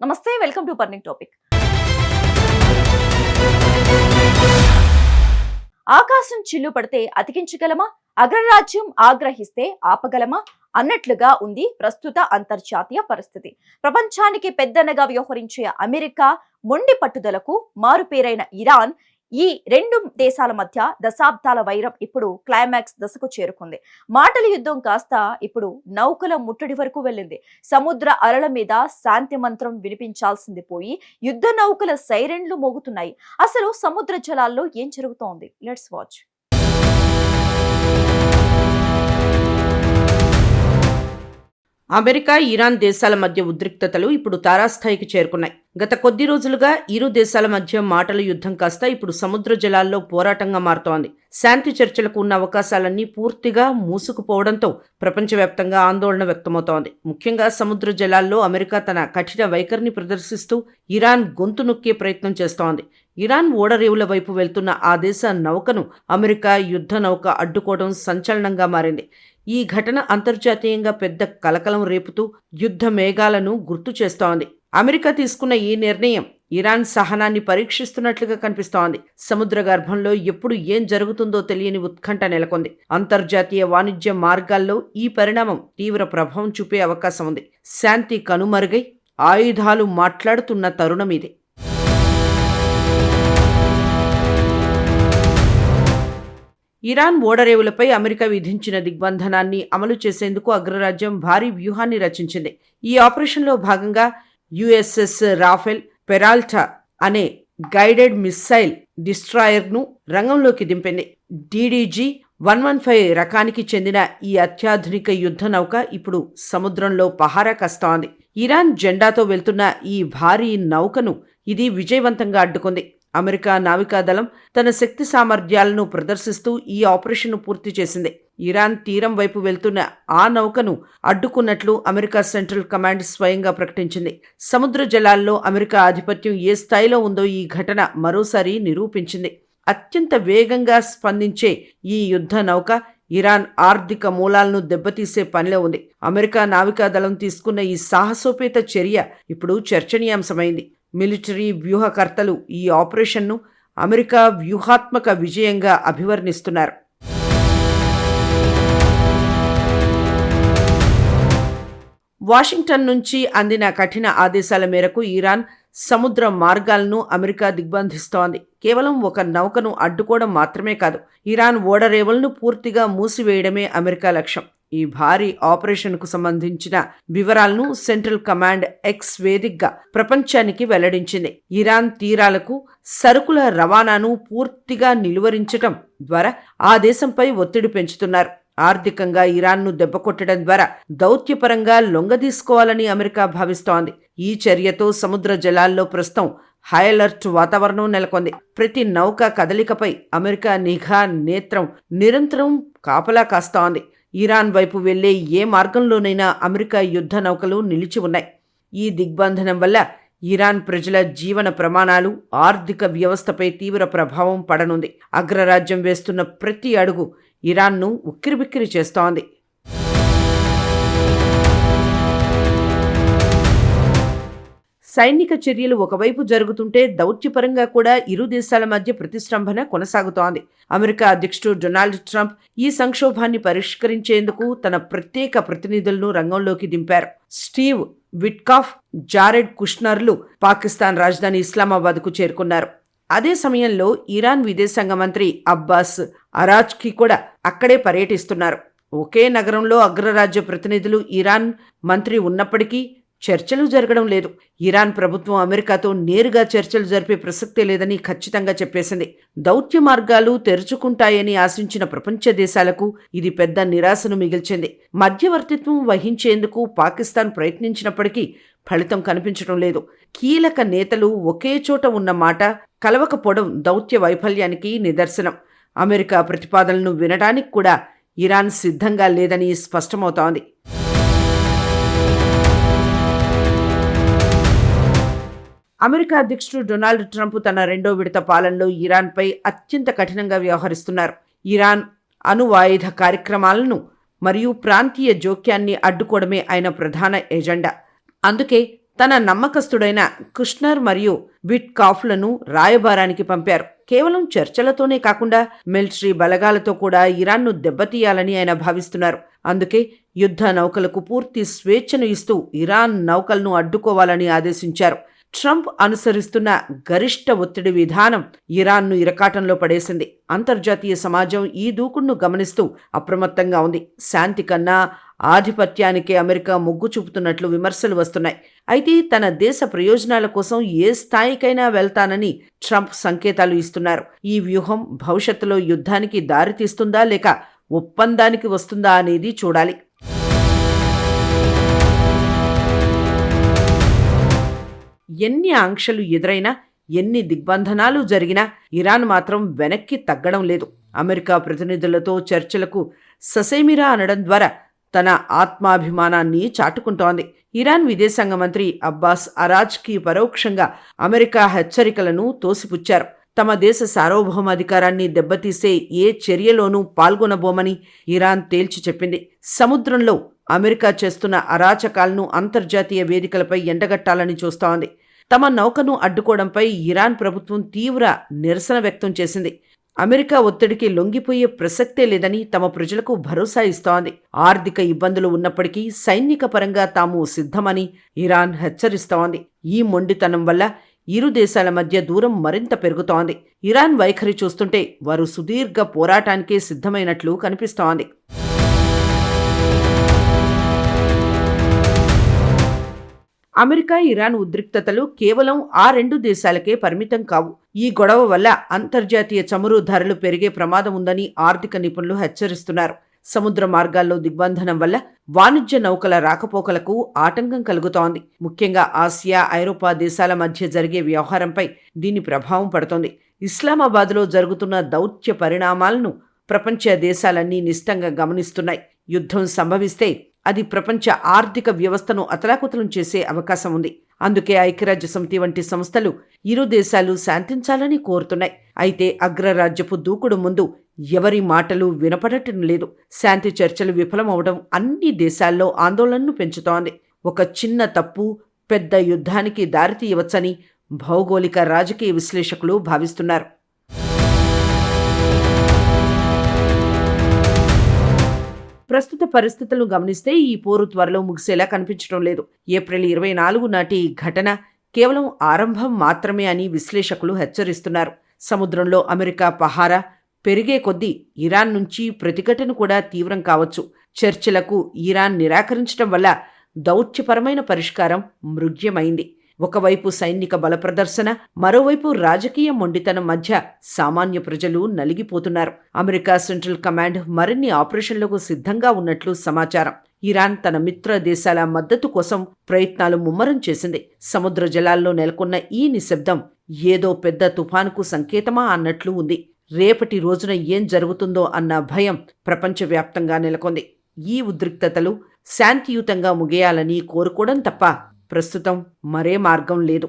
నమస్తే, welcome to burning topic. ఆకాశం చిల్లు పడితే అతికించగలమా? అగ్రరాజ్యం ఆగ్రహిస్తే ఆపగలమా అన్నట్లుగా ఉంది ప్రస్తుత అంతర్జాతీయ పరిస్థితి. ప్రపంచానికి పెద్దన్నగా వ్యవహరించే అమెరికా మొండి పట్టుదలకు మారుపేరైన ఇరాన్, ఈ రెండు దేశాల మధ్య దశాబ్దాల వైరం ఇప్పుడు క్లైమాక్స్ దశకు చేరుకుంది. మాటల యుద్ధం కాస్త ఇప్పుడు నౌకల ముట్టడి వరకు వెళ్ళింది. సముద్ర అలల మీద శాంతి మంత్రం వినిపించాల్సింది పోయి యుద్ధ నౌకల సైరన్లు మోగుతున్నాయి. అసలు సముద్ర జలాల్లో ఏం జరుగుతోంది? Let's watch. అమెరికా, ఇరాన్ దేశాల మధ్య ఉద్రిక్తతలు ఇప్పుడు తారాస్థాయికి చేరుకున్నాయి. గత కొద్ది రోజులుగా ఇరు దేశాల మధ్య మాటల యుద్ధం కాస్త ఇప్పుడు సముద్ర జలాల్లో పోరాటంగా మారుతోంది. శాంతి చర్చలకు ఉన్న అవకాశాలన్నీ పూర్తిగా మూసుకుపోవడంతో ప్రపంచవ్యాప్తంగా ఆందోళన వ్యక్తమవుతోంది. ముఖ్యంగా సముద్ర జలాల్లో అమెరికా తన కఠిన వైఖరిని ప్రదర్శిస్తూ ఇరాన్ గొంతు నొక్కే ప్రయత్నం చేస్తోంది. ఇరాన్ ఓడరేవుల వైపు వెళ్తున్న ఆ దేశ నౌకను అమెరికా యుద్ధ నౌక అడ్డుకోవడం సంచలనంగా మారింది. ఈ ఘటన అంతర్జాతీయంగా పెద్ద కలకలం రేపుతూ యుద్ధ మేఘాలను గుర్తు చేస్తోంది. అమెరికా తీసుకున్న ఈ నిర్ణయం ఇరాన్ సహనాన్ని పరీక్షిస్తున్నట్లుగా కనిపిస్తోంది. సముద్ర గర్భంలో ఎప్పుడు ఏం జరుగుతుందో తెలియని ఉత్కంఠ నెలకొంది. అంతర్జాతీయ వాణిజ్య మార్గాల్లో ఈ పరిణామం తీవ్ర ప్రభావం చూపే అవకాశం ఉంది. శాంతి కనుమరుగై ఆయుధాలు మాట్లాడుతున్న తరుణం ఇది. ఇరాన్ ఓడరేవులపై అమెరికా విధించిన దిగ్బంధనాన్ని అమలు చేసేందుకు అగ్రరాజ్యం భారీ వ్యూహాన్ని రచించింది. ఈ ఆపరేషన్లో భాగంగా యుఎస్ఎస్ రాఫెల్ పెరాల్టా అనే గైడెడ్ మిస్సైల్ డిస్ట్రాయర్ను రంగంలోకి దింపింది. DDG-115 రకానికి చెందిన ఈ అత్యాధునిక యుద్ధ నౌక ఇప్పుడు సముద్రంలో పహారా కాస్తోంది. ఇరాన్ జెండాతో వెళ్తున్న ఈ భారీ నౌకను ఇది విజయవంతంగా అడ్డుకుంది. అమెరికా నావికాదళం తన శక్తి సామర్థ్యాలను ప్రదర్శిస్తూ ఈ ఆపరేషన్ను పూర్తి చేసింది. ఇరాన్ తీరం వైపు వెళ్తున్న ఆ నౌకను అడ్డుకున్నట్లు అమెరికా సెంట్రల్ కమాండ్ స్వయంగా ప్రకటించింది. సముద్ర జలాల్లో అమెరికా ఆధిపత్యం ఏ స్థాయిలో ఉందో ఈ ఘటన మరోసారి నిరూపించింది. అత్యంత వేగంగా స్పందించే ఈ యుద్ధ నౌక ఇరాన్ ఆర్థిక మూలాలను దెబ్బతీసే పనిలో ఉంది. అమెరికా నావికాదళం తీసుకున్న ఈ సాహసోపేత చర్య ఇప్పుడు చర్చనీయాంశమైంది. మిలిటరీ వ్యూహకర్తలు ఈ ఆపరేషన్ను అమెరికా వ్యూహాత్మక విజయంగా అభివర్ణిస్తున్నారు. వాషింగ్టన్ నుంచి అందిన కఠిన ఆదేశాల మేరకు ఇరాన్ సముద్ర మార్గాలను అమెరికా దిగ్బంధిస్తోంది. కేవలం ఒక నౌకను అడ్డుకోవడం మాత్రమే కాదు, ఇరాన్ ఓడరేవులను పూర్తిగా మూసివేయడమే అమెరికా లక్ష్యం. ఈ భారీ ఆపరేషన్కు సంబంధించిన వివరాలను సెంట్రల్ కమాండ్ ఎక్స్ వేదికగా ప్రపంచానికి వెల్లడించింది. ఇరాన్ తీరాలకు సరుకుల రవాణాను పూర్తిగా నిలువరించడం ద్వారా ఆ దేశంపై ఒత్తిడి పెంచుతున్నారు. ఆర్థికంగా ఇరాన్ను దెబ్బకొట్టడం ద్వారా దౌత్యపరంగా లొంగదీసుకోవాలని అమెరికా భావిస్తోంది. ఈ చర్యతో సముద్ర జలాల్లో ప్రస్తుతం హై అలర్ట్ వాతావరణం నెలకొంది. ప్రతి నౌక కదలికపై అమెరికా నిఘా నేత్రం నిరంతరం కాపలా కాస్తోంది. ఇరాన్ వైపు వెళ్లే ఏ మార్గంలోనైనా అమెరికా యుద్ధ నౌకలు నిలిచి ఉన్నాయి. ఈ దిగ్బంధనం వల్ల ఇరాన్ ప్రజల జీవన ప్రమాణాలు, ఆర్థిక వ్యవస్థపై తీవ్ర ప్రభావం పడనుంది. అగ్రరాజ్యం వేస్తున్న ప్రతి అడుగు ఇరాన్ను ఉక్కిరిబిక్కిరి చేస్తోంది. సైనిక చర్యలు ఒకవైపు జరుగుతుంటే దౌత్యపరంగా కూడా ఇరు దేశాల మధ్య ప్రతిష్టంభన కొనసాగుతోంది. అమెరికా అధ్యక్షుడు డొనాల్డ్ ట్రంప్ ఈ సంక్షోభాన్ని పరిష్కరించేందుకు తన ప్రత్యేక ప్రతినిధులను రంగంలోకి దింపారు. స్టీవ్ విట్కాఫ్, జారెడ్ కుష్నర్లు పాకిస్తాన్ రాజధాని ఇస్లామాబాద్కు చేరుకున్నారు. అదే సమయంలో ఇరాన్ విదేశాంగ మంత్రి అబ్బాస్ అరాచ్కి కూడా అక్కడే పర్యటిస్తున్నారు. ఒకే నగరంలో అగ్రరాజ్య ప్రతినిధులు, ఇరాన్ మంత్రి ఉన్నప్పటికీ చర్చలు జరగడం లేదు. ఇరాన్ ప్రభుత్వం అమెరికాతో నేరుగా చర్చలు జరిపే ప్రసక్తే లేదని ఖచ్చితంగా చెప్పేసింది. దౌత్య మార్గాలు తెరుచుకుంటాయని ఆశించిన ప్రపంచ దేశాలకు ఇది పెద్ద నిరాశను మిగిల్చింది. మధ్యవర్తిత్వం వహించేందుకు పాకిస్తాన్ ప్రయత్నించినప్పటికీ ఫలితం కనిపించడం లేదు. కీలక నేతలు ఒకే చోట ఉన్న మాట కలవకపోవడం దౌత్య వైఫల్యానికి నిదర్శనం. అమెరికా ప్రతిపాదనలను వినడానికి కూడా ఇరాన్ సిద్ధంగా లేదని స్పష్టమవుతోంది. అమెరికా అధ్యక్షుడు డొనాల్డ్ ట్రంప్ తన రెండో విడత పాలనలో ఇరాన్పై అత్యంత కఠినంగా వ్యవహరిస్తున్నారు. ఇరాన్ అణువాయుధ కార్యక్రమాలను మరియు ప్రాంతీయ జోక్యాన్ని అడ్డుకోవడమే ఆయన ప్రధాన ఎజెండా. అందుకే తన నమ్మకస్తుడైన కుష్నర్ మరియు విట్కాఫ్లను రాయబారానికి పంపారు. కేవలం చర్చలతోనే కాకుండా మిలిటరీ బలగాలతో కూడా ఇరాన్ను దెబ్బతీయాలని ఆయన భావిస్తున్నారు. అందుకే యుద్ధ నౌకలకు పూర్తి స్వేచ్ఛను ఇస్తూ ఇరాన్ నౌకలను అడ్డుకోవాలని ఆదేశించారు. ట్రంప్ అనుసరిస్తున్న గరిష్ట ఒత్తిడి విధానం ఇరాన్ను ఇరకాటంలో పడేసింది. అంతర్జాతీయ సమాజం ఈ దూకుడును గమనిస్తూ అప్రమత్తంగా ఉంది. శాంతి కన్నా ఆధిపత్యానికే అమెరికా మొగ్గు చూపుతున్నట్లు విమర్శలు వస్తున్నాయి. అయితే తన దేశ ప్రయోజనాల కోసం ఏ స్థాయికైనా వెళ్తానని ట్రంప్ సంకేతాలు ఇస్తున్నారు. ఈ వ్యూహం భవిష్యత్తులో యుద్ధానికి దారితీస్తుందా లేక ఒప్పందానికి వస్తుందా అనేది చూడాలి. ఎన్ని ఆంక్షలు ఎదురైనా, ఎన్ని దిగ్బంధనాలు జరిగినా ఇరాన్ మాత్రం వెనక్కి తగ్గడం లేదు. అమెరికా ప్రతినిధులతో చర్చలకు ససేమిరా అనడం ద్వారా తన ఆత్మాభిమానాన్ని చాటుకుంటోంది. ఇరాన్ విదేశాంగ మంత్రి అబ్బాస్ అరాజ్కి పరోక్షంగా అమెరికా హెచ్చరికలను తోసిపుచ్చారు. తమ దేశ సార్వభౌమాధికారాన్ని దెబ్బతీసే ఏ చర్యలోనూ పాల్గొనబోమని ఇరాన్ తేల్చి చెప్పింది. సముద్రంలో అమెరికా చేస్తున్న అరాచకాలను అంతర్జాతీయ వేదికలపై ఎండగట్టాలని చూస్తోంది. తమ నౌకను అడ్డుకోవడంపై ఇరాన్ ప్రభుత్వం తీవ్ర నిరసన వ్యక్తం చేసింది. అమెరికా ఒత్తిడికి లొంగిపోయే ప్రసక్తే లేదని తమ ప్రజలకు భరోసా ఇస్తోంది. ఆర్థిక ఇబ్బందులు ఉన్నప్పటికీ సైనిక పరంగా తాము సిద్ధమని ఇరాన్ హెచ్చరిస్తోంది. ఈ మొండితనం వల్ల ఇరు దేశాల మధ్య దూరం మరింత పెరుగుతోంది. ఇరాన్ వైఖరి చూస్తుంటే వారు సుదీర్ఘ పోరాటానికే సిద్ధమైనట్లు కనిపిస్తోంది. అమెరికా ఇరాన్ ఉద్రిక్తతలు కేవలం ఆ రెండు దేశాలకే పరిమితం కావు. ఈ గొడవ వల్ల అంతర్జాతీయ చమురు ధరలు పెరిగే ప్రమాదం ఉందని ఆర్థిక నిపుణులు హెచ్చరిస్తున్నారు. సముద్ర మార్గాల్లో దిగ్బంధనం వల్ల వాణిజ్య నౌకల రాకపోకలకు ఆటంకం కలుగుతోంది. ముఖ్యంగా ఆసియా, ఐరోపా దేశాల మధ్య జరిగే వ్యవహారంపై దీని ప్రభావం పడుతోంది. ఇస్లామాబాద్లో జరుగుతున్న దౌత్య పరిణామాలను ప్రపంచ దేశాలన్నీ నిశితంగా గమనిస్తున్నాయి. యుద్ధం సంభవిస్తే అది ప్రపంచ ఆర్థిక వ్యవస్థను అతలాకుతలం చేసే అవకాశం ఉంది. అందుకే ఐక్యరాజ్య సమితి వంటి సంస్థలు ఇరు దేశాలు శాంతించాలని కోరుతున్నాయి. అయితే అగ్రరాజ్యపు దూకుడు ముందు ఎవరి మాటలు వినపడటం లేదు. శాంతి చర్చలు విఫలమవడం అన్ని దేశాల్లో ఆందోళనను పెంచుతోంది. ఒక చిన్న తప్పు పెద్ద యుద్ధానికి దారితీయవచ్చని భౌగోళిక రాజకీయ విశ్లేషకులు భావిస్తున్నారు. ప్రస్తుత పరిస్థితులను గమనిస్తే ఈ పోరు త్వరలో ముగిసేలా కనిపించడం లేదు. ఏప్రిల్ 24 నాటి ఘటన కేవలం ఆరంభం మాత్రమే అని విశ్లేషకులు హెచ్చరిస్తున్నారు. సముద్రంలో అమెరికా పహారా పెరిగే కొద్దీ ఇరాన్ నుంచి ప్రతిఘటన కూడా తీవ్రం కావచ్చు. చర్చలకు ఇరాన్ నిరాకరించడం వల్ల దౌత్యపరమైన పరిష్కారం మృగ్యమైంది. ఒకవైపు సైనిక బల ప్రదర్శన, మరోవైపు రాజకీయ మొండితనం మధ్య సామాన్య ప్రజలు నలిగిపోతున్నారు. అమెరికా సెంట్రల్ కమాండ్ మరిన్ని ఆపరేషన్లకు సిద్ధంగా ఉన్నట్లు సమాచారం. ఇరాన్ తన మిత్ర దేశాల మద్దతు కోసం ప్రయత్నాలు ముమ్మరం చేసింది. సముద్ర జలాల్లో నెలకొన్న ఈ నిశ్శబ్దం ఏదో పెద్ద తుఫానుకు సంకేతమా అన్నట్లు ఉంది. రేపటి రోజున ఏం జరుగుతుందో అన్న భయం ప్రపంచవ్యాప్తంగా నెలకొంది. ఈ ఉద్రిక్తతలు శాంతియుతంగా ముగియాలని కోరుకోవడం తప్ప ప్రస్తుతం మరే మార్గం లేదు.